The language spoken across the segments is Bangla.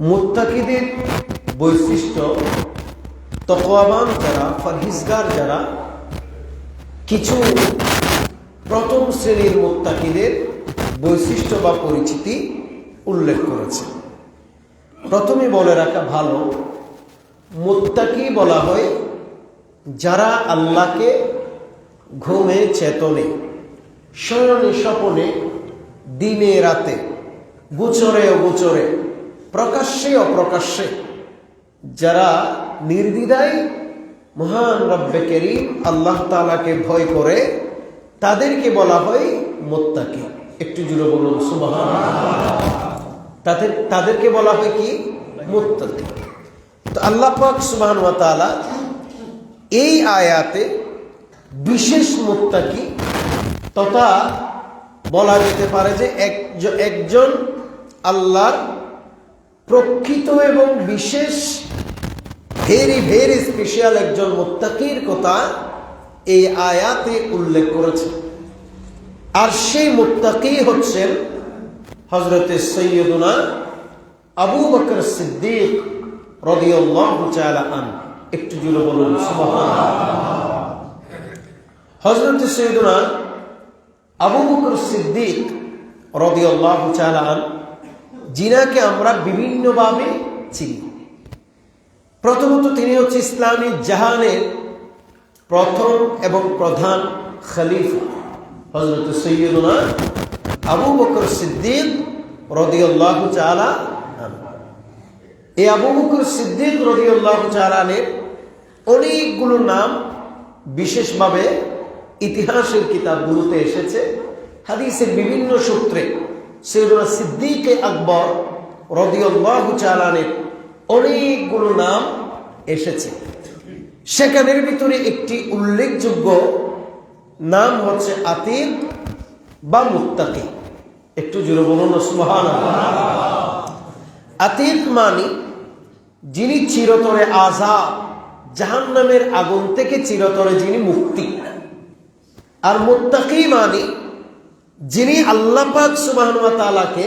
মুত্তাকিদের বৈশিষ্ট্য, তাকওয়াবান যারা, পরহেজগার যারা, কিছু প্রথম শ্রেণীর মুত্তাকিদের বৈশিষ্ট্য বা পরিচিতি উল্লেখ করেছে। প্রথমে বলে রাখা ভালো, মুত্তাকি বলা হয় যারা আল্লাহকে ঘুমে চেতনে, শয়নে স্বপনে, দিনে রাতে, গোচরে অগোচরে, প্রকাশ্যে অপ্রকাশ্যে যারা নির্দ্বিধায় মহান রব্বে করিম আল্লাহ তাআলাকে ভয় করে, তাদেরকে বলা হয় মুত্তাকি। একটু জুড়ে বলুন সুবহানাল্লাহ। তাদেরকে বলা হয় কি? মুত্তাকি। তো আল্লাহ পাক সুবহানাহু ওয়া তাআলা এই আয়াতে বিশেষ মুত্তাকি তথা বলা যেতে পারে যে একজন আল্লাহর প্রকৃত এবং বিশেষ ভেরি ভেরি স্পেশাল একজন মুত্তাকির কথা এই আয়াতে উল্লেখ করেছে। আর সেই মুত্তাকি হচ্ছেন হযরতে সাইয়্যিদুনা আবু বকর সিদ্দিক রাদিয়াল্লাহু তাআলা আনহু। একটু জুড়ে বলুন সুবহানাল্লাহ। হযরতে সাইয়্যিদুনা আবু বকর সিদ্দিক রাদিয়াল্লাহু তাআলা আনহু, যিনাকে আমরা বিভিন্নভাবে চিনি। প্রথমত তিনি হচ্ছে ইসলামী জাহানের প্রথম এবং প্রধান খলিফা হযরত সাইয়্যিদুনা আবু বকর সিদ্দিক রাদিয়াল্লাহু তাআলা আনহু। এই আবু বকর সিদ্দিক রাদিয়াল্লাহু তাআলা আনহুর অনেকগুলো নাম বিশেষভাবে ইতিহাসের কিতাবগুলোতে এসেছে, হাদিসের বিভিন্ন সূত্রে সাইয়্যিদুনা সিদ্দিক আকবর রাদিয়াল্লাহু তাআলা আনহুর অনেকগুলো নাম এসেছে। সেখানের ভিতরে একটি উল্লেখযোগ্য নাম হচ্ছে আতিক বা মুত্তাকি। একটু জোরে বলুন সুবহানাল্লাহ। আতিক মানে যিনি চিরতরে আযাব, জাহান্নামের আগুন থেকে চিরতরে যিনি মুক্তি। আর মুত্তাকি মানে যিনি আল্লাহ পাক সুবহানাহু ওয়া তাআলাকে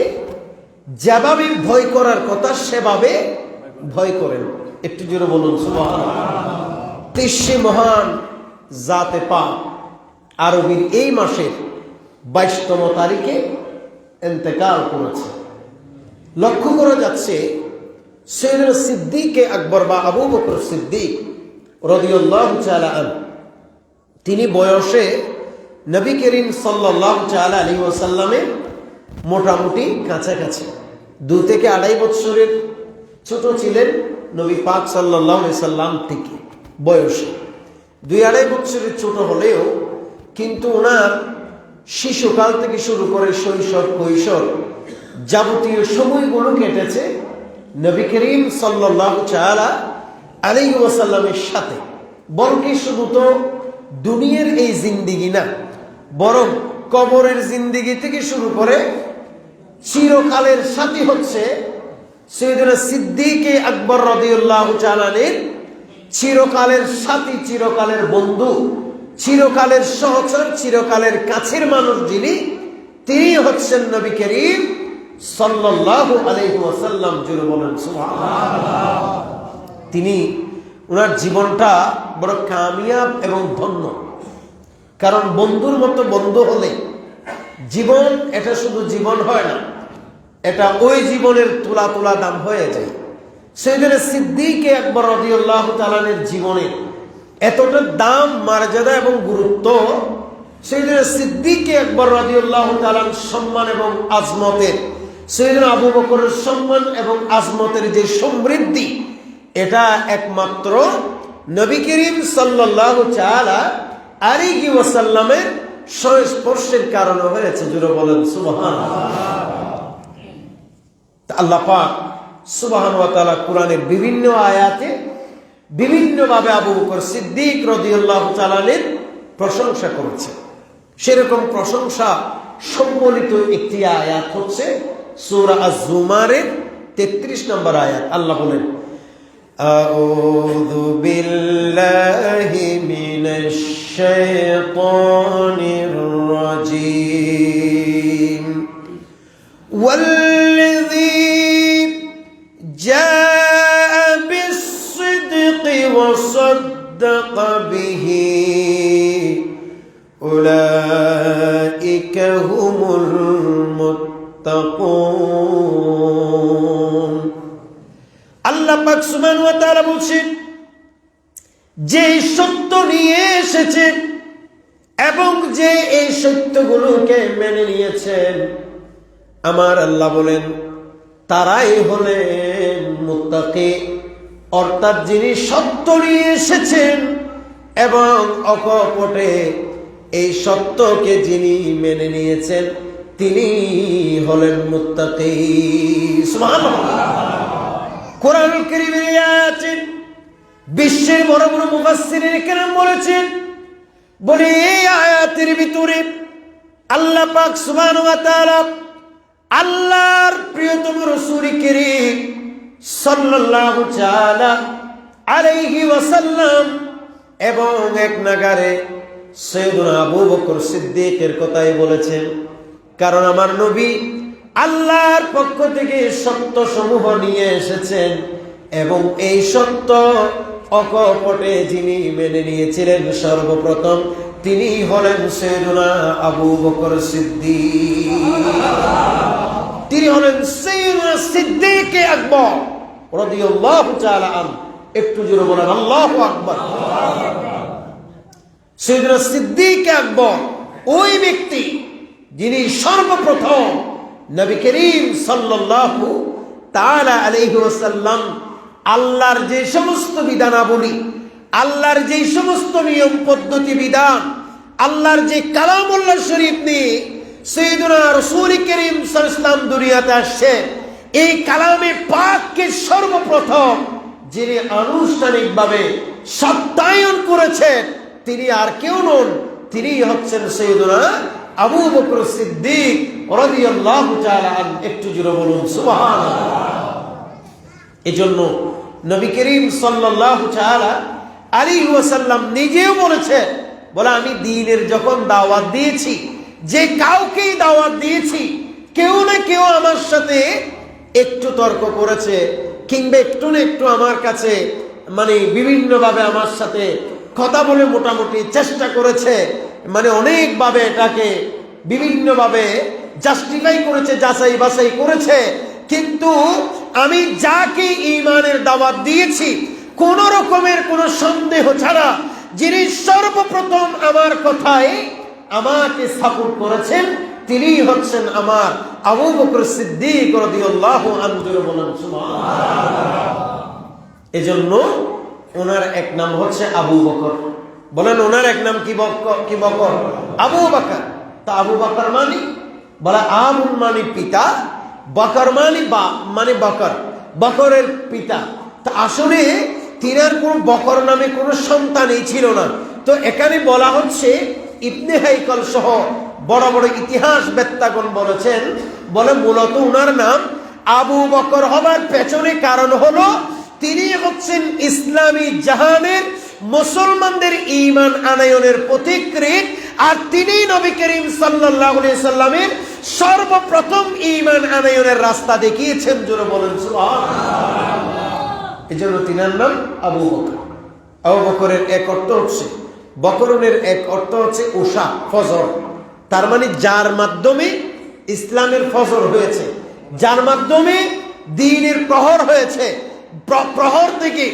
যেভাবে ভয় করার কথা সেভাবে ভয় করেন। একটু জোরে বলুন সুবহানাল্লাহ। সে মহান জাতে পাক আরবির এই মাসের 22তম তারিখে ইন্তেকাল করেছে। লক্ষ্য করা যাচ্ছে সাইয়্যিদুনা সিদ্দিক আকবর বা আবু বকর সিদ্দিক রাদিয়াল্লাহু তাআলা আনহু, তিনি বয়সে নবী করিম সাল্লাল্লাহু তাআলা আলাইহি ওয়াসাল্লামের মোটামুটি কাছাকাছি 2 থেকে 2.5 বছরের ছোট ছিলেন নবী পাক সাল্লাল্লাহু আলাইহি সাল্লাম থেকে। বয়সে 2-2.5 বছরের ছোট হলেও কিন্তু ওনার শিশুকাল থেকে শুরু করে শৈশব, কৈশোর যাবতীয় সময়গুলো কেটেছে নবী করিম সাল্লাল্লাহু তাআলা আলাইহি ওয়াসাল্লামের সাথে। বরং শুধু তো দুনিয়ার এই জিন্দেগি না, বরং কবরের জিন্দেগি থেকে শুরু করে চিরকালের সাথী হচ্ছে সাইয়্যিদুনা সিদ্দিক আকবর রাদিয়াল্লাহু তাআলা আনহু, চিরকালের সাথী, চিরকালের বন্ধু, চিরকালের সহচর, চিরকালের কাছের মানুষ যিনি, তিনি হচ্ছেন নবী করিম সাল্লাল্লাহু আলাইহি ওয়াসাল্লাম। জোরে বলেন সুবহানাল্লাহ। তিনি ওনার জীবনটা বড় কামিয়াব এবং ধন্য। কারণ বন্ধুর মতো বন্ধু হলে জীবন এটা শুধু জীবন হয় না, এটা ওই জীবনের তোলা তোলা দাম হয়ে যায়। সাইয়্যিদুনা সিদ্দিক আকবর রাদিয়াল্লাহু তাআলা আনহুর জীবনে এতটা দাম, মর্যাদা এবং গুরুত্ব, সাইয়্যিদুনা সিদ্দিক আকবর রাদিয়াল্লাহু তাআলা সম্মান এবং আজমতের, সাইয়্যিদুনা আবু বকরের সম্মান এবং আজমতের যে সমৃদ্ধি, এটা একমাত্র নবী করিম সাল্লাল্লাহু তাআলা আলাইহি ওয়াসাল্লামের সংস্পর্শের কারণে হয়েছে। জোরে বলেন সুবহানাল্লাহ। আল্লাহ পাক সুবহানাহু ওয়া তাআলা কোরআনের বিভিন্ন আয়াতে বিভিন্নভাবে আবু বকর সিদ্দিক রাদিয়াল্লাহু তাআলা এর প্রশংসা করেছে। সেরকম প্রশংসা সম্বলিত একটি আয়াত হচ্ছে সূরা আয-জুমারের 33 নম্বর আয়াত। আল্লাহ বলেন, আউযু বিল্লাহি মিনাশ শাইতানির রাজীম ওয়াল্লাযী صدق به أولئك هم المتقون আল্লাহ পাক সুবহানাহু ওয়া তাআলা বলছেন, যে সত্য নিয়ে এসেছে এবং যে এই সত্যগুলোকে মেনে নিয়েছেন, আমার আল্লাহ বলেন তারাই হলেন মুত্তাকি। অর্থাৎ যিনি সত্য নিয়ে এসেছেন এবং অকপটে এই সত্যকে যিনি মেনে নিয়েছেন, তিনি হলেন মুত্তাকি। সুবহানাল্লাহ। কোরআনুল কারীমের আয়াতে বিশ্বের বড় বড় মুফাসসিরিনে কেরাম বলেছেন, বলে এই আয়াতের ভিতরে আল্লাহ পাক সুবহানাহু ওয়া তাআলা আল্লাহর প্রিয়তম রাসূল কারীম সাল্লাল্লাহু তাআলা আলাইহি ওয়াসাল্লাম এবং এক নাগারে সাইয়েদনা আবু বকর সিদ্দিকের কথাই বলেছেন। কারণ আমার নবী আল্লাহর পক্ষ থেকে সত্য সমূহ নিয়ে এসেছেন এবং এই সত্য অকপটে যিনি মেনে নিয়েছিলেন সর্বপ্রথম, তিনি হলেন সাইয়েদনা আবু বকর সিদ্দিক। তিনি হলেন সাইয়েদনা সিদ্দিক আকবর রাদিয়াল্লাহু তাআলা আনহু। একটু জোরে বলেন আল্লাহু আকবার। সাইয়েদনা সিদ্দিক আকবর ওই ব্যক্তি যিনি সর্বপ্রথম নবী করিম সাল্লাল্লাহু তাআলা আলাইহি ওয়াসাল্লাম আল্লাহর যে সমস্ত বিধানাবলী, আল্লাহর যে সমস্ত নিয়ম পদ্ধতি বিধান, আল্লাহর যে কালামুল্লাহ শরীফ নিয়ে সাইয়েদনা রাসূল করিম সাল্লাল্লাহু আলাইহি ওয়াসাল্লাম দুনিয়াতে আসছে, এই কালামে পাককে সর্বপ্রথম যিনি আনুষ্ঠানিকভাবে সত্যায়ন করেছেন, তিনি আর কেউ নন, তিনি হচ্ছেন সাইয়েদনা আবু বকর সিদ্দিক রাদিয়াল্লাহু তাআলা আনহু। একটু জোরে বলুন সুবহানাল্লাহ। এজন্য নবী করিম সাল্লাল্লাহু তাআলা আলাইহি ওয়াসাল্লাম নিজেও বলেছে, বলে আমি দ্বীনের যখন দাওয়াত দিয়েছি, যে কাউকেই দাওয়াত দিয়েছি, কেউ না কেউ আমার সাথে একটু তর্ক করেছে কিংবা একটু না একটু আমার কাছে বিভিন্নভাবে আমার সাথে কথা বলে মোটামুটি চেষ্টা করেছে, অনেকভাবে এটাকে বিভিন্নভাবে জাস্টিফাই করেছে, যাচাই বাছাই করেছে, কিন্তু আমি যাকে ঈমানের দাওয়াত দিয়েছি কোন রকমের কোন সন্দেহ ছাড়া, যিনি সর্বপ্রথম আমার কথায় আমাকে সাপোর্ট করেছেন, তিনি হচ্ছেন আমার আবু বকর সিদ্দিক রাদিয়াল্লাহু আনহু। বলেন সুবহানাল্লাহ। এজন্য ওনার এক নাম হচ্ছে আবু বকর। বলেন ওনার এক নাম কি বকর? আবু বকর। তা আবু বকর বলে আবুল পিতা, বকর বকর, বকরের পিতা। তা আসলে তিনার কোন বকর নামে কোন সন্তানই ছিল না। তো এখানে বলা হচ্ছে, ইবনে হাইকল সহ বড় বড় ইতিহাস বেত্তাগণ বলেছেন, বলে মূলত উনার নাম আবু বকর হবার পেছনে কারণ হলো তিনি হচ্ছেন ইসলামী জাহানের মুসলমানদের ঈমান আনয়নের পথিকৃৎ, আর তিনি নবী করিম সাল্লাল্লাহু আলাইহি সাল্লামের সর্বপ্রথম ঈমান আনয়নের রাস্তা দেখিয়েছেন। জোরে বলেন সুবহানাল্লাহ। এজন্য তিনার নাম আবু বকর। আবু বকরের এক অর্থ হচ্ছে, বকরনের এক অর্থ হচ্ছে উষা, ফজর। তার যার মাধ্যমে ইসলামের ফজর হয়েছে, যার মাধ্যমে দ্বীনের প্রহর হয়েছে, প্রহর থেকে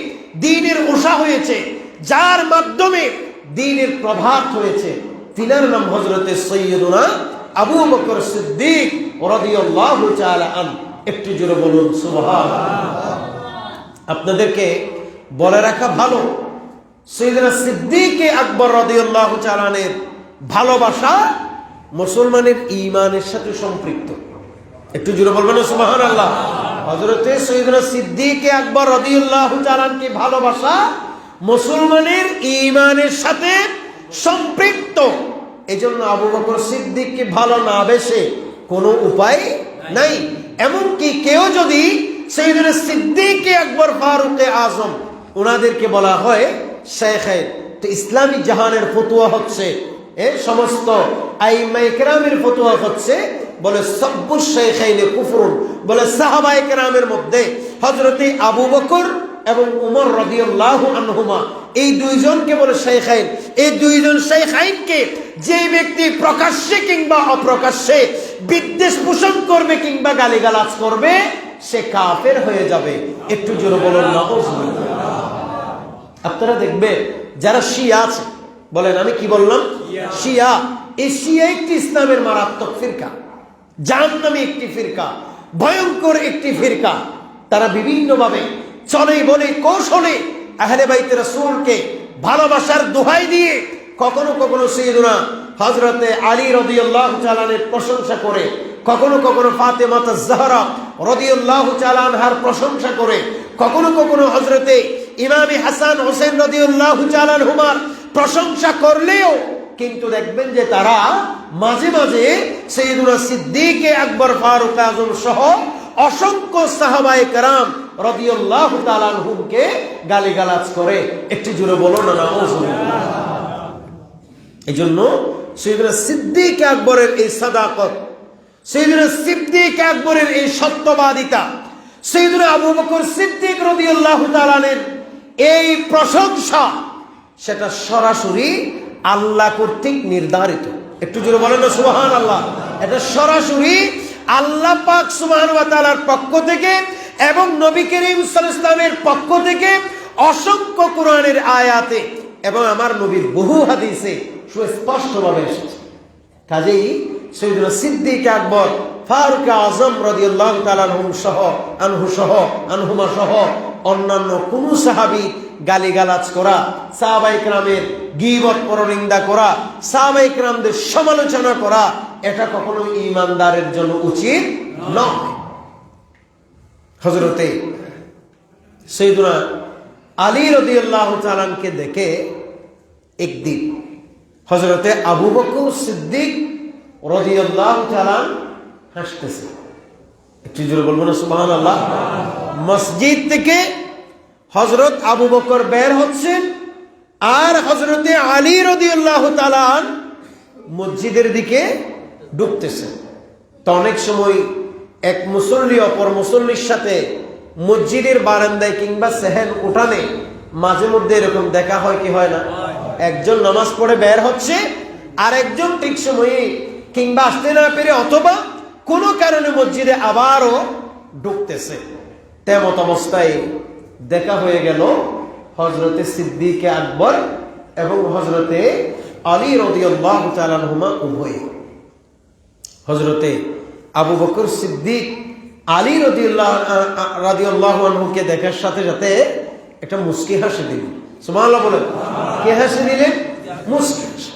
দ্বীনের উষা হয়েছে, যার মাধ্যমে দ্বীনের প্রভাত হয়েছে, তিনার নাম হযরতে সাইয়্যিদুনা আবু বকর সিদ্দিক রাদিয়াল্লাহু তাআলা আনহু। একটু জোরে বলুন সুবহানাল্লাহ। আপনাদেরকে বলে রাখা ভালো, সাইয়্যিদুনা সিদ্দিক আকবর রাদিয়াল্লাহু তাআলা আনহুর ভালোবাসা মুসলমানের ঈমানের সাথে সম্পৃক্ত। একটু জোরে বলবেন সুবহানাল্লাহ। হযরতে সাইয়্যিদুনা সিদ্দিক আকবর রাদিয়াল্লাহু তাআলা আনহুকে ভালোবাসা মুসলমানের ঈমানের সাথে সম্পৃক্ত। এজন্য আবু বকর সিদ্দিককে ভালো না বেশে কোনো উপায় নাই। এমনকি কেউ যদি সাইয়্যিদুনা সিদ্দিক আকবর ফারুকে আজম, ওনাদেরকে বলা হয় শেখের, তো ইসলামী জাহানের ফতোয়া হচ্ছে, সমস্ত আইম্মায়ে কেরামের ফতোয়া হচ্ছে, বলে সাব্বুশ শাইখাইনে কুফরুন, বলে সাহাবায়ে কেরামের মধ্যে হযরতে আবু বকর এবং উমর রাদিয়াল্লাহু আনহুমা, এই দুইজনকে বলে শাইখাইন। এই দুইজন শাইখাইনকে যে ব্যক্তি প্রকাশ্যে কিংবা অপ্রকাশ্যে বিদ্বেষ পোষণ করবে কিংবা গালিগালাজ করবে, সে কাফের হয়ে যাবে। একটু জোরে বলুন নাউজুবিল্লাহ। আপনারা দেখবেন যারা শিয়া আছে, বলেন আমি কি বললাম, শিয়া। এই শিয়া একটি ইসলামের মারাত্মক ফিরকা, জাহান্নামী একটি ফিরকা, ভয়ঙ্কর একটি ফিরকা। তারা বিভিন্নভাবে চলে বলে কৌশলে আহলে বাইতে রাসূলকে ভালোবাসার দোহাই দিয়ে কখনো কখনো সাইয়্যিদুনা হযরতে আলী রাদিয়াল্লাহু তাআলা এর প্রশংসা করে, কখনো কখনো ফাতেমা আয-জাহরা রাদিয়াল্লাহু তাআলা আনহার প্রশংসা করে, কখনো কখনো হযরতে ইমাম হাসান হোসেন রাদিয়াল্লাহু তাআলা আনহুমার প্রশংসা করলেও কিন্তু দেখবেন যে তারা মাঝে মাঝে সাইয়্যিদুনা সিদ্দিক আকবর ফারুক আযম সহ অসংখ্য সাহাবায়ে কেরাম রাদিয়াল্লাহু তাআলা আনহুমকে গালিগালাজ করে। একটু জোরে বলো না নাউজুবিল্লাহ। এইজন্য সাইয়্যিদুনা সিদ্দিক আকবরের এই সাদাকত, সাইয়্যিদুনা সিদ্দিক আকবরের এই সত্যবাদিতা, সাইয়্যিদুনা আবু বকর সিদ্দিক রাদিয়াল্লাহু তাআলা এর এই প্রশংসা, সেটা সরাসরি আল্লাহ কর্তৃক নির্ধারিত। একটু জোরে বলেন না সুবহানাল্লাহ। এটা সরাসরি আল্লাহ পাক সুবহানাহু ওয়া তাআলার পক্ষ থেকে এবং নবী করিম সাল্লাল্লাহু আলাইহি ওয়াসাল্লামের পক্ষ থেকে অসংখ্য কোরআনের আয়াতে এবং আমার নবীর বহু হাদিসে সুস্পষ্টভাবে এসেছে। কাজেই সাইয়্যিদুনা সিদ্দিক আকবর ফারুক আযম রাদিয়াল্লাহু তাআলা আনহুমা সহ অন্যান্য কোন সাহাবী গালিগালাজ করা, সাহাবায়ে কেরামের গীবত পরনিন্দা করা, সাহাবায়ে কেরামদের সমালোচনা করা, এটা কখনো ঈমানদারের জন্য উচিত নয়। হযরতে সাইয়্যিদুনা আলী রাদিয়াল্লাহু তাআলা কে দেখে একদিন হযরতে আবু বকর সিদ্দিক রাদিয়াল্লাহু তাআলা হাসতেছে। একটু জোরে বলবো না সুবহানাল্লাহ। মসজিদ থেকে হযরত আবু বকর বের হচ্ছেন আর হযরতে আলী রাদিয়াল্লাহু তাআলা মসজিদের দিকে ঢুকতেছেন। তো অনেক সময় এক মুসল্লি অপর মুসল্লির সাথে মসজিদের বারান্দায় কিংবা সেহেন উঠানে মাঝে মধ্যে এরকম দেখা হয় কি হয় না? একজন নামাজ পড়ে বের হচ্ছে আর একজন ঠিক সময়ে কিংবা আসতে না পেরে অথবা কোনো কারণে মসজিদে আবারও ঢুকতেছে। তেমত অবস্থায় দেখা হয়ে গেল হযরতে সিদ্দিক আকবর এবং হযরতে আলী রাদিয়াল্লাহু তাআলা আনহুমা উভয়ে। হযরতে আবু বকর সিদ্দিক আলী রাদিয়াল্লাহু আনহুকে দেখার সাথে সাথে একটা মুস্কি হাসি দিলেন। সুবহানাল্লাহ বলেন। কে হাসি দিলেন? মুস্কি হাসি।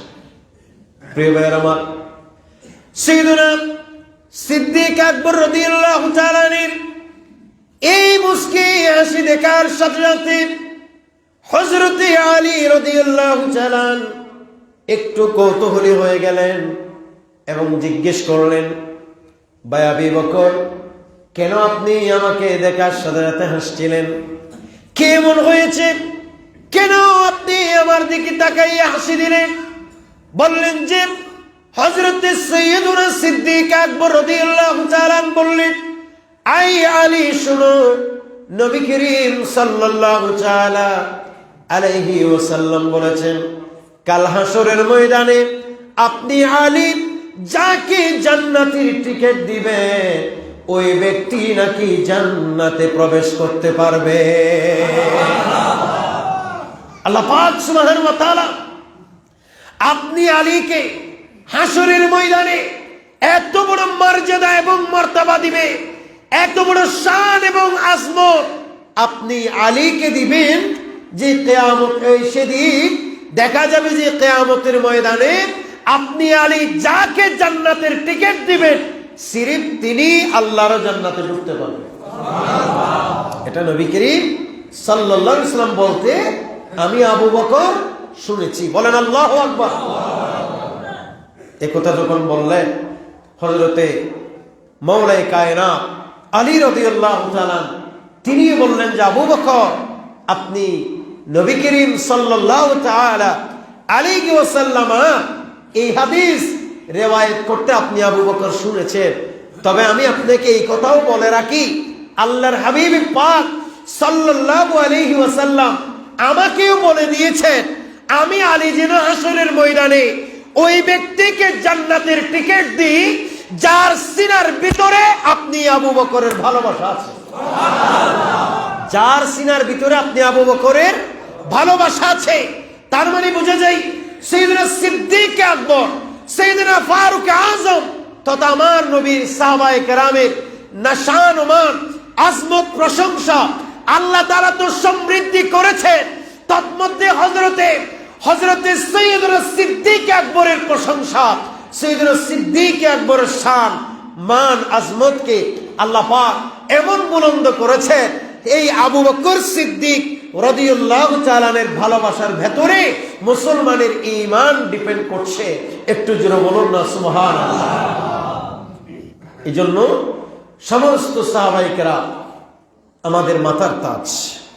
প্রিয় ভাইয়ের আমার, সাইয়্যিদুনা সিদ্দিক আকবর রাদিয়াল্লাহু তাআলা এই মুস্কি হাসি দেখার সাথে সাথে হযরতে আলী রাদিয়াল্লাহু তাআলা একটু কৌতূহলী হয়ে গেলেন এবং জিজ্ঞেস করলেন, ভাই আবু বকর, কেন আপনি আমাকে দেখার সাথে সাথে হাসছিলেন? কেমন হয়েছে? কেন আপনি আমার দিকে তাকাইয়া হাসি দিলেন? বললেন যে হযরতে সাইয়্যিদুনা সিদ্দিক আকবর রাদিয়াল্লাহু তাআলা বললেন, আই আলী শুনো, নবী করিম সাল্লাল্লাহু তাআলা আলাইহি ওয়াসাল্লাম বলেছেন, কাল হাসরের ময়দানে আপনি আলী যাকে জান্নাতের টিকিট দিবে ওই ব্যক্তি নাকি জান্নাতে প্রবেশ করতে পারবে। আল্লাহ পাক সুবহানাহু ওয়া তাআলা আপনি আলীকে হাসরের ময়দানে এত বড় মর্যাদা এবং মর্তবা দিবে, এত বড় শান এবং আজমত আপনি আলীকে দিবেন যে কিয়ামত সেদিন দেখা যাবে যে কিয়ামতের ময়দানে আপনি আলী যাকে জান্নাতের টিকিট দিবেন সিরিফ তিনি আল্লাহর জান্নাতে ঢুকতে পারবেন। এটা নবী করিম সাল্লাল্লাহু আলাইহি ওয়াসাল্লাম বলতে আমি আবু বকর শুনেছি। বলেন আল্লাহু আকবার। এই কথা যখন বললেন হযরতে মাওলায়ে কায়নাত আলী রাদিয়াল্লাহু তাআলা তিনি বললেন যে আবু বকর, আপনি নবী করিম সাল্লাল্লাহু তাআলা আলাইহি ওয়াসাল্লাম এই হাদিস রিওয়ায়াত করতে আপনি আবু বকর শুনেছেন। তবে আমি আপনাকে এই কথাও বলে রাখি, আল্লাহর হাবিব পাক সাল্লাল্লাহু আলাইহি ওয়াসাল্লাম আমাকেও বলে দিয়েছেন, আমি আলী যেন হাসরের ময়দানে ওই ব্যক্তিকে জান্নাতের টিকিট দিই যার সিনার ভিতরে আপনি আবু বকরের ভালোবাসা আছে। যার সিনার ভিতরে আপনি আবু বকরের ভালোবাসা আছে। তার মানে বুঝে যাই সাইয়েদনা সিদ্দিক আকবর, সাইয়েদনা ফারুক আজম তথা আমার নবীর সাহাবায়ে কেরামের নাশান মান, আজমত, প্রশংসা আল্লাহ তাআলা তো সমৃদ্ধি করেছেন। তন্মধ্যে হযরতে সাইয়েদনা সিদ্দিক আকবরের প্রশংসা, সাইয়েদনা সিদ্দিক আকবরের শান, মান, আজমতকে আল্লাহ পাক এমন বুলন্দ করেছেন, এই আবু বকর সিদ্দিক রাদিয়াল্লাহু তাআলা এর ভালোবাসার ভেতরে মুসলমানের ঈমান ডিপেন্ড করছে। একটু জোরে বলুন না সুবহানাল্লাহ। এজন্য সমস্ত সাহাবায়ে কেরাম আমাদের মাথার তাজ।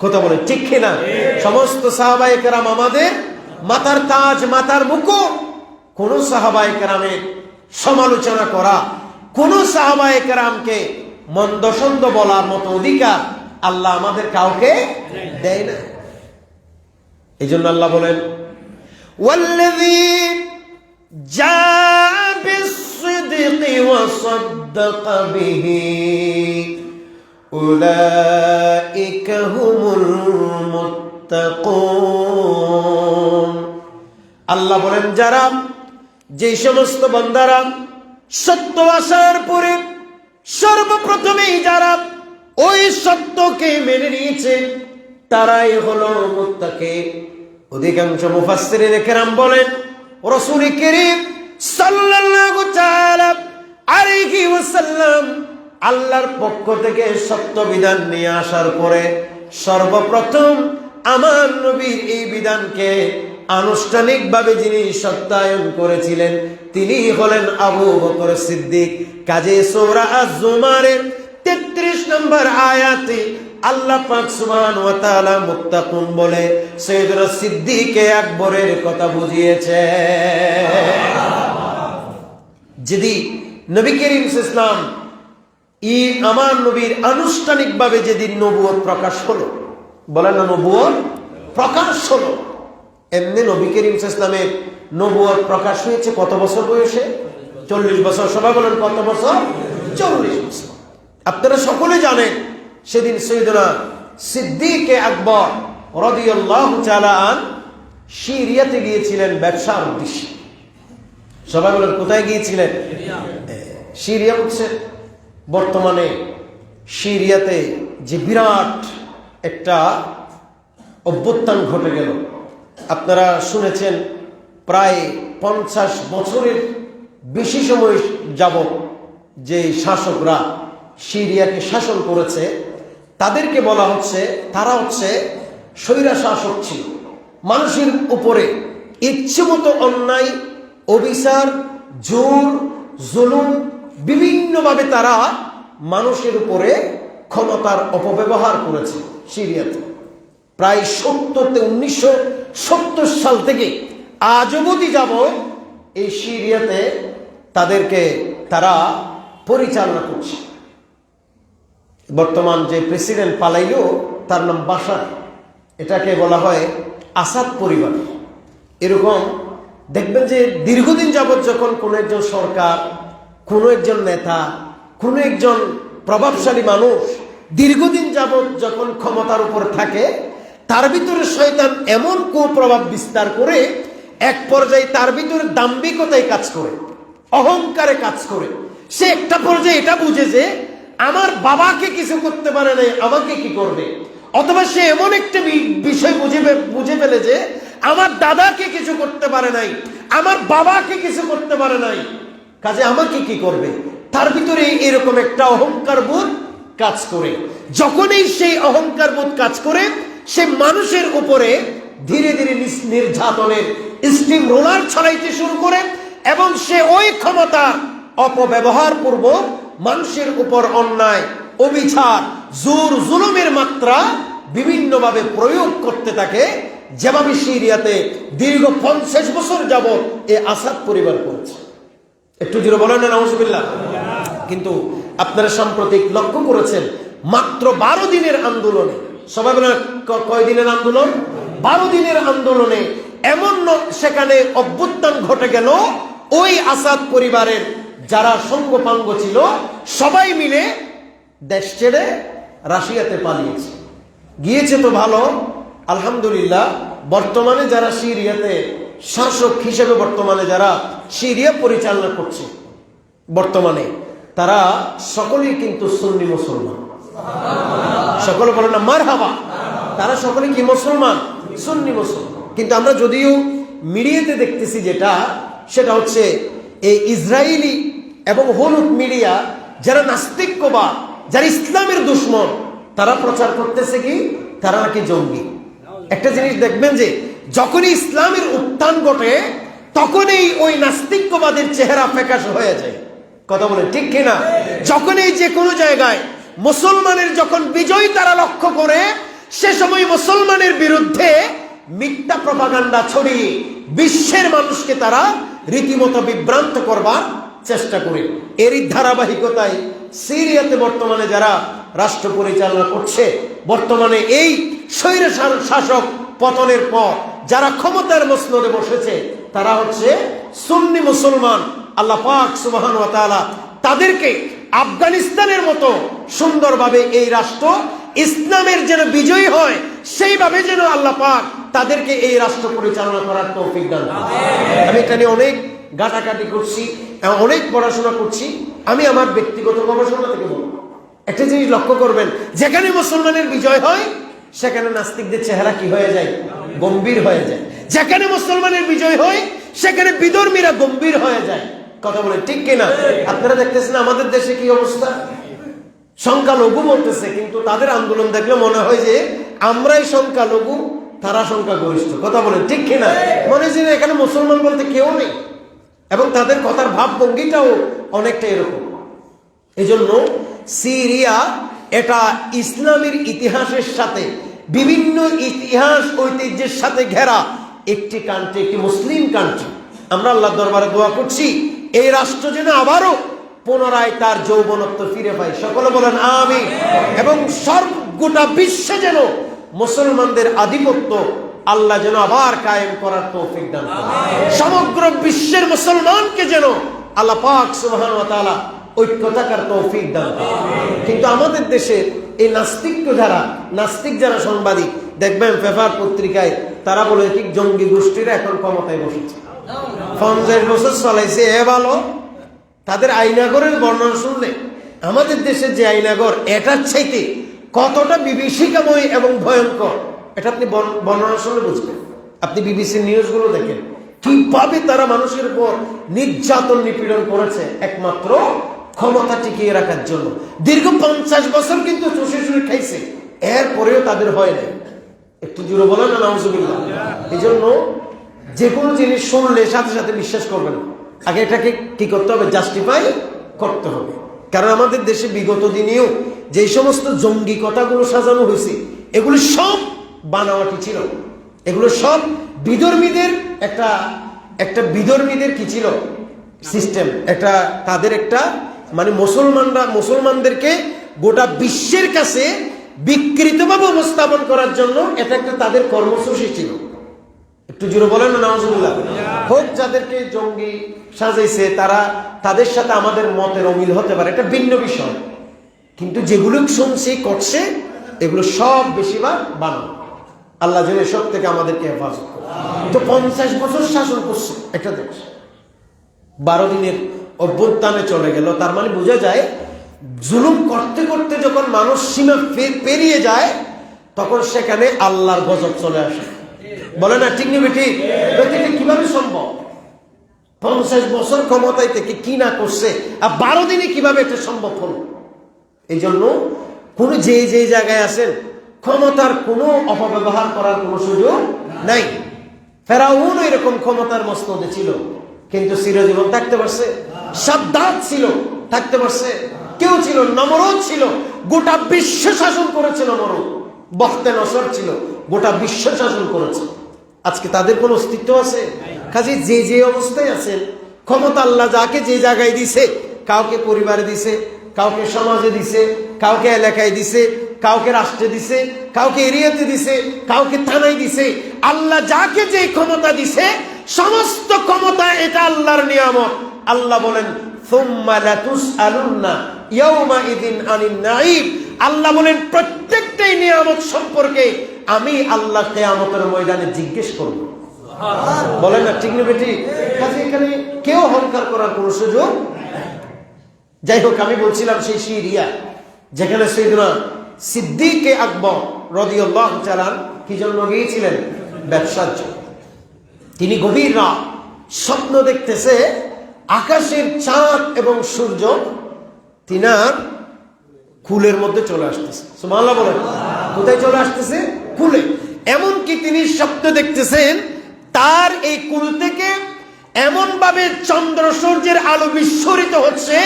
কথা বলে ঠিক কিনা? সমস্ত সাহাবায়ে কেরাম আমাদের মাথার তাজ, মাথার মুকুট। কোন সাহাবায়ে কেরামের সমালোচনা করা, কোন সাহাবায়ে কেরামকে মন্দসন্দ বলার মতো অধিকার আল্লাহ আমাদের কাউকে দেয় না। এই জন্য আল্লাহ বলেন, ওয়াল্লাযী জাআ বিস-সিদকি ওয়া সাদ্দাকা বিহি উলাইকা হুমুল মুত্তাকুন। আল্লাহ বলেন, যারা, যে সমস্ত বান্দারা সত্য আসার পরে সর্বপ্রথমেই যারা ওই সত্যকে মেনে নিয়েছে তারাই হলো মুত্তাকি। অধিকাংশ মুফাসসিরিন কেরাম বলেন, রাসূল করিম সাল্লাল্লাহু তাআলা আলাইহি ওয়াসাল্লাম আল্লাহর পক্ষ থেকে সত্য বিধান নিয়ে আসার পরে সর্বপ্রথম আমার নবীর এই বিধানকে আনুষ্ঠানিকভাবে যিনি সত্যায়ন করেছিলেন তিনি হলেন আবু বকর সিদ্দিক। কাজে সূরা আজ-জুমারের 33 নম্বর আয়াতে আল্লাহ পাক সুবহানাহু ওয়া তাআলা মুত্তাকুন বলে সাইয়েদনা সিদ্দিক আকবরের কথা বুঝিয়েছে। যদি নবী করিম সাল্লাল্লাহু আলাইহি ওয়াসাল্লাম আমার নবীর আনুষ্ঠানিকভাবে যেদিন নবুয়ত প্রকাশ হলো, বলেন না নবুয়ত প্রকাশ হলো, এমনি নবী করিম সাল্লাল্লাহু আলাইহি ওয়াসাল্লামের নবুয়ত প্রকাশ হয়েছে কত বছর বয়সে? 40 বছর। সবাই বলেন কত বছর? 40 বছর। আপনারা সকলে জানেন সেদিন সাইয়েদনা সিদ্দিক আকবর রাদিয়াল্লাহু তাআলা সিরিয়াতে গিয়েছিলেন ব্যবসার উদ্দেশ্যে। সবাই বলেন কোথায় গিয়েছিলেন? সিরিয়া হচ্ছে বর্তমানে সিরিয়াতে যে বিরাট একটা অভ্যুত্থান ঘটে গেল। আপনারা শুনেছেন প্রায় 50 বছরের বেশি সময় যাবত যে শাসকরা সিরিয়াকে শাসন করেছে তাদেরকে বলা হচ্ছে তারা হচ্ছে স্বৈরা শাসক ছিল। মানুষের উপরে ইচ্ছেমতো অন্যায়, অবিচার, জোর, জুলুম বিভিন্নভাবে তারা মানুষের উপরে ক্ষমতার অপব্যবহার করেছে সিরিয়াতে। প্রায় 1970 সাল থেকে আজ অবধি যাব এই সিরিয়াতে তাদেরকে তারা পরিচালনা করছে। বর্তমান যে প্রেসিডেন্ট পালাইলো তার নাম বাশার, এটাকে বলা হয় আসাদ পরিবার। এরকম দেখবেন যে দীর্ঘদিন যাবৎ যখন কোন একজন সরকার, কোন একজন নেতা, কোন একজন প্রভাবশালী মানুষ দীর্ঘদিন যাবৎ যখন ক্ষমতার উপর থাকে তার ভিতরে শয়তান এমন কুপ্রভাব বিস্তার করে এক পর্যায়ে তার ভিতরে দাম্ভিকতায় কাজ করে, অহংকারে কাজ করে। সে একটা পর্যায়ে এটা বুঝে যে আমার বাবাকে কিছু করতে পারে নাই, আমাকে কি করবে? অথবা সে এমন একটা বিষয় বুঝে ফেলে যে আমার দাদাকে কিছু করতে পারে নাই, আমার বাবাকে কিছু করতে পারে নাই, কাজে আমাকে কি করবে? তার ভিতরে এরকম একটা অহংকার বোধ কাজ করে। যখনই সেই অহংকার বোধ কাজ করে সে মানুষের উপরে ধীরে ধীরে নির্যাতনের স্টিম রোলার ছড়াইতে শুরু করে এবং সে ওই ক্ষমতার অপব্যবহার পূর্বক মানুষের উপর অন্যায়, অবিচার, জোর, জুলুমের মাত্রা বিভিন্নভাবে প্রয়োগ করতে থাকে, যেভাবে সিরিয়াতে দীর্ঘ 50 বছর যাবৎ এ আসাদ পরিবার করেছে। একটু জোরে বলেন না নাউজুবিল্লাহ। কিন্তু আপনারা সাম্প্রতিক লক্ষ্য করেছেন মাত্র 12 দিনের আন্দোলনে সবাই বলে কয় দিনের আন্দোলন? 12 দিনের আন্দোলনে এমন সেখানে অভ্যুত্থান ঘটে গেল, ওই আসাদ পরিবারের যারা সঙ্গপাঙ্গ ছিল সবাই মিলে দেশ ছেড়ে রাশিয়াতে পালিয়েছে। গিয়েছে তো ভালো, আলহামদুলিল্লাহ। বর্তমানে যারা সিরিয়াতে শাসক হিসেবে বর্তমানে যারা সিরিয়া পরিচালনা করছে বর্তমানে, তারা সকলেই কিন্তু সুন্নি মুসলমান। সকলে বলে না মারহাবা? তারা সকলে কি মুসলমান? সুন্নি মুসলমান। কিন্তু আমরা যদিও মিডিয়াতে দেখতেছি সেটা হচ্ছে এই ইসরায়েলি এবং হলুদ মিডিয়া, যারা নাস্তিক্যবাদ, যারা ইসলামের দুশ্মন, তারা প্রচার করতেছে কি তারা নাকি জঙ্গি। একটা জিনিস দেখবেন যে যখনই ইসলামের উত্থান ঘটে তখনই ওই নাস্তিক্যবাদের চেহারা প্রকাশ হয়ে যায়। কথা বলে ঠিক কিনা? যখনই যে কোনো জায়গায় মুসলমানের যখন বিজয় তারা লক্ষ্য করে, সে সময় মুসলমানের বিরুদ্ধে মিথ্যা প্রপাগান্ডা ছড়িয়ে বিশ্বের মানুষকে তারা রীতিমতো বিভ্রান্ত করবার চেষ্টা করে। এরই ধারাবাহিকতায় সিরিয়াতে বর্তমানে যারা রাষ্ট্র পরিচালনা করছে, বর্তমানে এই স্বৈর শাসক পতনের পর যারা ক্ষমতার মসনদে বসেছে, তারা হচ্ছে সুন্নি মুসলমান। আল্লাহ পাক সুবহানাহু ওয়া তাআলা তাদেরকে আফগানিস্তানের মতো সুন্দরভাবে এই রাষ্ট্র ইসলামের যেন বিজয়ী হয়, সেইভাবে যেন আল্লাহ পাক তাদেরকে এই রাষ্ট্র পরিচালনা করার তৌফিক দান করেন। আমি এটা নিয়ে অনেক ঘাটাঘাটি করছি, অনেক পড়াশোনা করছি। আমি আমার ব্যক্তিগত গবেষণা থেকে বলবো, একটা জিনিস লক্ষ্য করবেন, যেখানে মুসলমানের বিজয় হয় সেখানে নাস্তিকদের চেহারা কি হয়ে যায়? গম্ভীর হয়ে যায়। যেখানে মুসলমানের বিজয় হয় সেখানে বিধর্মীরা গম্ভীর হয়ে যায়। কথা বলে ঠিক কিনা? আপনারা দেখতেছেন আমাদের দেশে কি অবস্থা? সংখ্যালঘু বলতেছে, কিন্তু তাদের আন্দোলন দেখলে মনে হয় যে আমরাই সংখ্যালঘু, তারা সংখ্যাগরিষ্ঠ। কথা বলেন ঠিক কিনা? মনে হয় যে এখানে মুসলমান বলতে কেউ নেই, এবং তাদের কথার ভাবভঙ্গিটাও অনেকটা এরকম। এই জন্য সিরিয়া এটা ইসলামের ইতিহাসের সাথে, বিভিন্ন ইতিহাস ঐতিহ্যের সাথে ঘেরা একটি কান্ট্রি, একটি মুসলিম কান্ট্রি। আমরা আল্লাহর দরবারে দোয়া করছি এই রাষ্ট্র যেন আবারও পুনরায় তার যৌবনত্ব ফিরে পায়। সকলে বলেন আমিন। এবং গোটা বিশ্বে যেন মুসলমানদের আধিপত্য আল্লাহ যেন আবার কায়েম করার তৌফিক দান করেন। সমগ্র বিশ্বের মুসলমানকে যেন আল্লাহ পাক সুবহানাহু ওয়া তাআলা ঐক্য থাকার তৌফিক দান করেন। কিন্তু আমাদের দেশের এই নাস্তিক যারা সাংবাদিক, দেখবেন পেপার পত্রিকায় তারা বলে ঠিক জঙ্গি গোষ্ঠীরা এখন ক্ষমতায় বসেছে, 50 বছর চলাইছে, এ ভালো। তাদের আইনাগরের বর্ণনা শুনলে আমাদের দেশের যে আইনাগর, এটার চাইতে কতটা বিভীষিকাময় এবং ভয়ঙ্কর, এটা আপনি বর্ণনা শুনলে বুঝবেন। আপনি বিবিসি নিউজগুলো দেখেন কিভাবে তারা মানুষের উপর নির্যাতন নিপীড়ন করেছে একমাত্র ক্ষমতা টিকিয়ে রাখার জন্য। দীর্ঘ 50 বছর কিন্তু চষে চষে খাইছে, এরপরেও তাদের হয় নাই। একটু জোরে বলেন না নাউজুবিল্লাহ। এই জন্য যে কোনো জিনিস শুনলে সাথে সাথে বিশ্বাস করবেন না, আগে এটাকে কি করতে হবে? জাস্টিফাই করতে হবে। কারণ আমাদের দেশে বিগত দিনেও যে সমস্ত জঙ্গি কথাগুলো সাজানো হয়েছে, এগুলো সব বানাওয়াটি ছিল। এগুলো সব বিধর্মীদের একটা বিধর্মীদের কি ছিল সিস্টেম, একটা তাদের একটা মানে মুসলমানদেরকে গোটা বিশ্বের কাছে বিকৃতভাবে উপস্থাপন করার জন্য এটা একটা তাদের কর্মসূচি ছিল। একটু জোরে বলেন না নাউজুবিল্লাহ। হোক যাদেরকে জঙ্গি সাজাইছে, তাদের সাথে আমাদের মতের অমিল হতে পারে, এটা ভিন্ন বিষয়। কিন্তু যেগুলো শুনছি করছে, এগুলো সব বেশিরভাগ বানানো। আল্লাহ যেন এসব থেকে আমাদেরকে হেফাজত করে। তো 50 বছর শাসন করছে একটা দেশ, 12 দিনের অভ্যুত্থানে চলে গেল। তার মানে বোঝা যায় জুলুম করতে করতে যখন মানুষ সীমা পেরিয়ে যায়, তখন সেখানে আল্লাহর গজব চলে আসে। বলে না ঠিক নেবে? ঠিক। কিভাবে সম্ভব? 50 বছর ক্ষমতায় থেকে কি না করছে, আর 12 দিনে কিভাবে এটা সম্ভব হলো? এই জন্য কোন যে জায়গায় আছেন, ক্ষমতার কোনো অপব্যবহার করার কোনো সুযোগ নাই। ফেরাউন এরকম ক্ষমতার মসনদে ছিল, কিন্তু চিরজীবন থাকতে পারছে? সাদ্দাত ছিল, থাকতে পারছে? কেউ ছিল। নমরুদ ছিল, গোটা বিশ্ব শাসন করেছে। নমরুদ বখতে নসর ছিল, গোটা বিশ্ব শাসন করেছে। আজকে তাদের কোন অস্তিত্ব আছে? কাজে যে অবস্থায় আছেন, ক্ষমতা আল্লাহ যাকে যে জায়গায় দিছে, কাউকে পরিবারে দিছে, কাউকে সমাজে দিছে, কাউকে এলাকায় দিছে, কাউকে রাষ্ট্রে দিছে, কাউকে এরিয়াতে দিছে, কাউকে থানায় দিছে। আল্লাহ যাকে যে ক্ষমতা দিছে, সমস্ত ক্ষমতা এটা আল্লাহর নিয়ামত। আল্লাহ বলেন সুম্মা লাতুসআলুন্না ইয়াউমাইযিন আনিন নাঈম। আল্লাহ বলেন প্রত্যেকটাই নিয়ামত সম্পর্কে আমি আল্লাহ কিয়ামতের ময়দানে জিজ্ঞেস করব। বলেন না ঠিক না বেটি? কাজে এখানে কেউ অহংকার করার কোনো সুযোগ। যাই হোক, আমি বলছিলাম সেই সিরিয়া যেখানে সাইয়েদনা সিদ্দিক আকবর রাদিয়াল্লাহু তাআলা কি জন্য গিয়েছিলেন? ব্যবসার জন্য। তিনি গভীর রাত স্বপ্ন দেখতেছে আকাশের চাঁদ এবং সূর্য তিনার কুলের মধ্যে চলে আসতেছে। সুবহানাল্লাহ বলেন। কোথায় চলে আসতেছে? কুলে। এমনকি তিনি স্বপ্ন দেখতেছেন তার এই কুল থেকে এমন ভাবে চন্দ্র সূর্যের আলো বিস্ফোরিত হচ্ছে,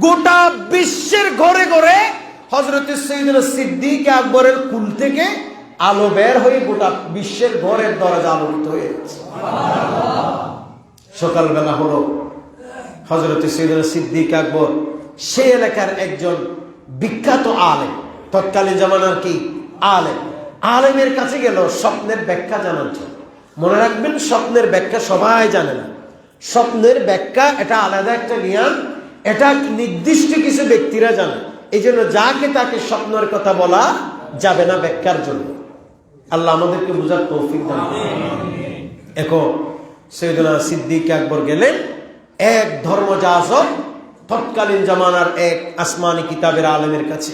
গোটা বিশ্বের ঘরে ঘরে হযরত সাইয়েদনা সিদ্দিক আকবরের কুল থেকে আলো বের হয়ে গোটা বিশ্বের ঘরের দরজা আলোকিত হয়ে যাচ্ছে। সকালবেলা হলো, হযরত সাইয়েদনা সিদ্দিক আকবর সেই এলাকার একজন বিখ্যাত আলেম, তৎকালীন জামানার কি আলেম, আলেমের কাছে গেল স্বপ্নের ব্যাখ্যা জানার জন্য। মনে রাখবেন, স্বপ্নের ব্যাখ্যা সবাই জানে না। স্বপ্নের ব্যাখ্যা এটা আলাদা একটা জ্ঞান, এটা নির্দিষ্ট কিছু ব্যক্তিরা জানে। এই জন্য যাকে তাকে স্বপ্নের কথা বলা যাবে না ব্যাখ্যার জন্য। আল্লাহ আমাদেরকে বুঝার তৌফিক দান করুন। এখন সাইয়েদনা সিদ্দিক আকবর গেলেন এক ধর্মযাজক, তৎকালীন জামানার এক আসমানি কিতাবের আলেমের কাছে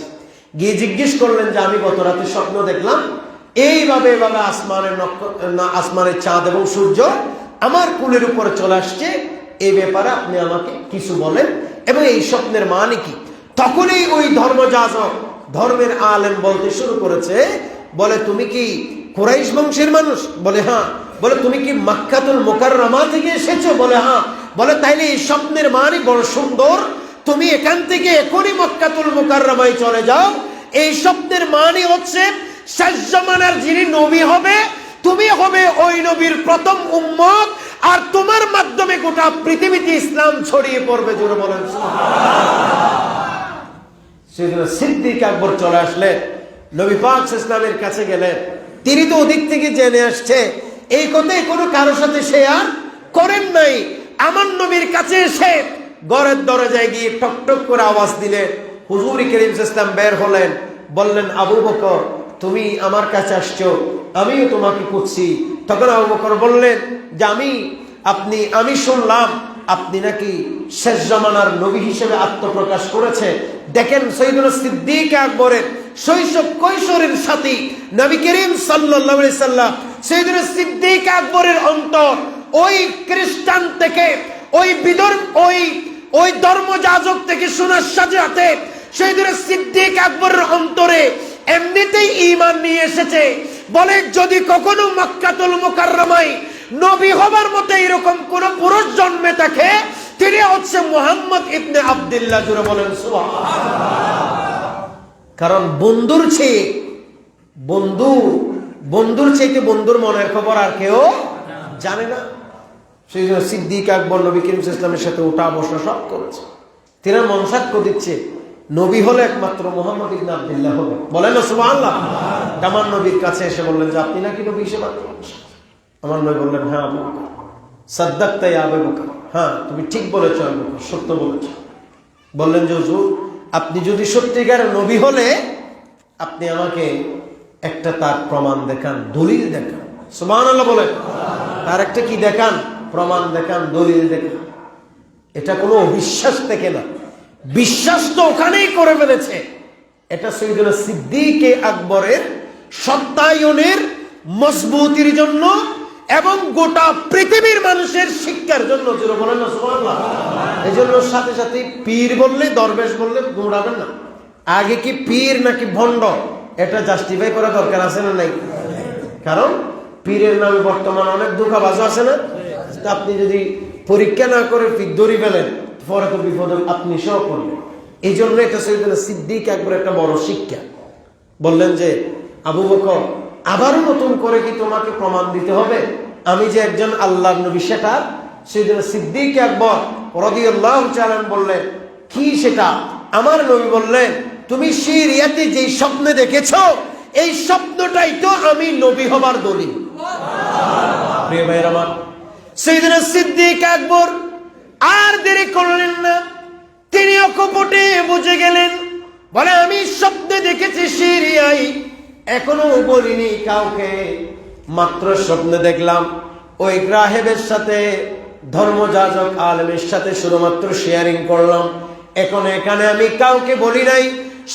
গিয়ে জিজ্ঞেস করলেন যে আমি গত রাতে স্বপ্ন দেখলাম এইভাবে এভাবে আসমানের চাঁদ এবং সূর্য আমার কুলের উপরে চলে আসছে, এই ব্যাপারে আপনি আমাকে কিছু বলেন এবং এই স্বপ্নের মানে কি। তখনই ওই ধর্মযাজক, ধর্মের আলেম বলতে শুরু করেছে, বলে তুমি কি কুরাইশ বংশের মানুষ? বলে হ্যাঁ। বলে তুমি কি মক্কাতুল মুকাররমা থেকে এসেছো? বলে হ্যাঁ। বলে তাইলে এই স্বপ্নের মানে বড় সুন্দর, তুমি এখান থেকে এখনই মক্কাতুল মুকাররমায় চলে যাও। এই স্বপ্নের মানে হচ্ছে শেষ জামানার যিনি নবী হবে, তুমি হবে ওই নবীর প্রথম উম্মত, আর তোমার মাধ্যমে গোটা পৃথিবীতে ইসলাম ছড়িয়ে পড়বে। জোরে বলেন সুবহানাল্লাহ। সিদ্দিক আকবর চলে আসলেন, নবী পাক ইসলামের কাছে গেলেন। তিনি তো ওদিক থেকে জেনে আসছে, এই কথাই কোনো কারোর সাথে শেয়ার করেন নাই। আমার নবীর কাছে এসে ঘরের দরজায় গিয়ে টক টক করে আওয়াজ দিলেন। হুজুর করিম ইসলাম বের হলেন, বললেন আবু বকর তুমি আমার কাছে আসছো, আমিও তোমাকে খুঁজছি। তখন আবু বকর বললেন যে আমি শুনলাম আপনি নাকি শেষ জামানার নবী হিসেবে আত্মপ্রকাশ করেছে। দেখেন সাইয়েদনা সিদ্দিক আকবরের শৈশব কৈশোরের সাথী নবী করিম সাল্লাল্লাহু আলাইহি সাল্লাম সাইয়েদনা সিদ্দিক আকবরের অন্তর ওই খ্রিস্টান থেকে, ওই ধর্মযাজক থেকে শোনার সাথে সাথে সাইয়েদনা সিদ্দিক আকবরের অন্তরে এমনিতেই ঈমান নিয়ে এসেছে। বলে যদি কখনো মক্কাতুল মুকাররমায় নবী হবার মতো এরকম কোন পুরুষ জন্মে থাকে, তিনি হচ্ছে মুহাম্মদ ইবনে আব্দুল্লাহ। জোরে বলেন সুবহানাল্লাহ। কারণ বন্ধুর চাইতে বন্ধুর মনের খবর আর কেউ জানে না। সেই জন্য সিদ্দিক আকবর নবী করিম ইসলামের সাথে উঠা বসা সব করেছে। তিনি মন সাক্ষ্য দিচ্ছে নবী হলে একমাত্র মুহাম্মদ ইবনে আব্দুল্লাহ হবে। বলেন না সুবহানাল্লাহ। আমার নবীর কাছে এসে বললেন যে আপনি নাকি নবী হিসেবে, আমার নবী বললেন হ্যাঁ আবু বকর, সাদ্দাকতা ইয়া আবু বকর, হ্যাঁ তুমি ঠিক বলেছো আবু বকর, সত্য বলেছো। বললেন যে হুজুর আপনি যদি সত্যিকার নবী হলে আপনি আমাকে একটা তার প্রমাণ দেখান, দলিল দেখান। সুবহানাল্লাহ বলেন। তার একটা কি দেখান? প্রমাণ দেখান, দলিল দেখান। এটা কোনো অবিশ্বাস থেকে না, বিশ্বাস তো ওখানেই করে ফেলেছে। এটা সাইয়েদনা সিদ্দিক আকবরের সত্যায়নের মজবুতির জন্য এবং গোটা পৃথিবীর মানুষের শিক্ষার জন্য। জোরে বলেন না সুবহানাল্লাহ। এই জন্য সাথে সাথে পীর বললে, দরবেশ বললে দৌড়াবেন না। আগে কি পীর নাকি ভণ্ড এটা জাস্টিফাই করা দরকার আছে না নাই? কারণ পীরের নামে বর্তমান অনেক ধোঁকাবাজ আছে না? আপনি যদি পরীক্ষা না করে পীর ধরে ফেলেন, পরে তো বিপদ আপনি সহ করবেন। এই জন্য এটা সাইয়েদনা সিদ্দিক আকবর একটা বড় শিক্ষা। বললেন যে আবু বকর আবারও নতুন করে কি তোমাকে প্রমাণ দিতে হবে আমি যে একজন আল্লাহর নবী? সেটা সাইয়েদনা সিদ্দিক আকবর রাদিয়াল্লাহু তাআলা বললেন কি সেটা? আমার নবী বললেন তুমি সিরিয়াতে যে স্বপ্ন দেখেছো এই স্বপ্নটাই তো আমি নবী হবার দলিল। প্রিয় ভাইয়ের আমার, সাইয়েদনা সিদ্দিক আকবর আর দেরি করলেন না, তিনি অকপটে বুঝে গেলেন। বলে আমি স্বপ্নে দেখেছি সিরিয়ায়, এখনো বলিনি কাউকে, মাত্র স্বপ্নে দেখলাম ওই রাহেবের সাথে, ধর্মযাজক আলেমের সাথে শুধুমাত্র শেয়ারিং করলাম, এখন এখানে আমি কাউকে বলি নাই,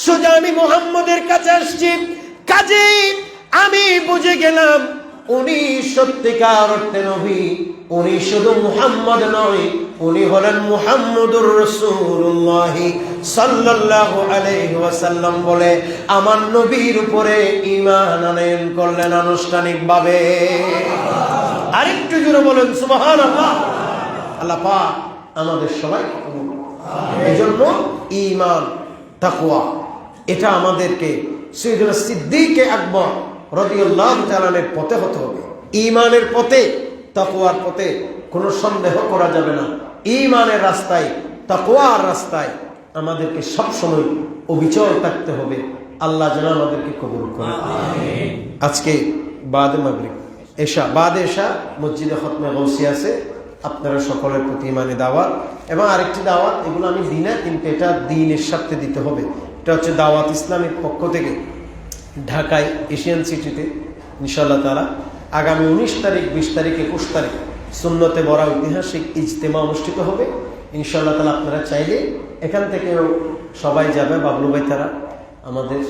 সোজা আমি মুহাম্মদের কাছে আসছি। কাজেই আমি বুঝে গেলাম উনি সত্যিকার অর্থে নবী, উনি শুধু মুহাম্মদ নয়, উনি হলেন মুহাম্মদুর রাসূলুল্লাহ সাল্লাল্লাহু আলাইহি ওয়াসাল্লাম বলে আমার নবীর উপরে ঈমান আনয়ন করলেন আনুষ্ঠানিকভাবে। আরেকটু জোরে বলেন সুবহানাল্লাহ। আল্লাহ পাক আমাদের সবাইকে কবুল করুন। এজন্য ঈমান, তাকওয়া এটা আমাদেরকে সাইয়েদনা সিদ্দিক আকবর রাদিয়াল্লাহু তাআলা এর পথে হতে হবে। ঈমানের পথে, তাকওয়ার পথে কোনো সন্দেহ করা যাবে না। ঈমানের রাস্তায়, তাকওয়ার রাস্তায় আমাদেরকে সব সময় অবিচল থাকতে হবে। আল্লাহ যেন আমাদেরকে কবুল করেন। আমিন। আজকে বাদে মাগরিব বাদে এশা মসজিদে খতমে গৌসি আছে, আপনারা সকলের প্রতি ইমানি দাওয়াত এবং আরেকটি দাওয়াত, এগুলো আমি দিই না কিন্তু এটা দ্বীনের স্বার্থে দিতে হবে। এটা হচ্ছে দাওয়াত ইসলামের পক্ষ থেকে ঢাকায় এশিয়ান সিটিতে ইনশাআল্লাহ তাআলা আগামী 19 তারিখ, 20 তারিখ, 21 তারিখ সুন্নতে বড় ঐতিহাসিক ইজতেমা অনুষ্ঠিত হবে ইনশাআল্লাহ তাআলা। আপনারা চাইলে এখান থেকেও সবাই যাবে, বাবলু ভাই তারা আমাদের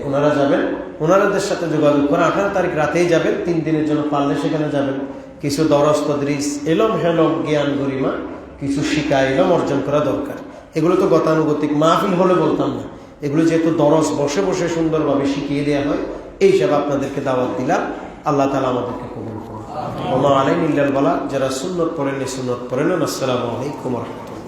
ওনারা যাবেন, ওনারাদের সাথে যোগাযোগ করে 18 তারিখ রাতেই যাবেন, 3 দিনের জন্য পারলে সেখানে যাবেন। কিছু দরস তদরিস, এলম হেলম, জ্ঞান গরিমা কিছু শিখা, এলম অর্জন করা দরকার। এগুলো তো গতানুগতিক মাহফিল হলে বলতাম না, এগুলো যেহেতু দরস বসে বসে সুন্দরভাবে শিখিয়ে দেওয়া হয়, এই সব আপনাদেরকে দাওয়াত দিলাম। আল্লাহ তাআলা আমাদেরকে কবুল করুন। ওয়া মা আলাইনা ইল্লাল বালাগ। যারা সুন্নত পড়েন সুন্নত পড়েন। আসসালামু আলাইকুম ওয়া রাহমাতুল্লাহ।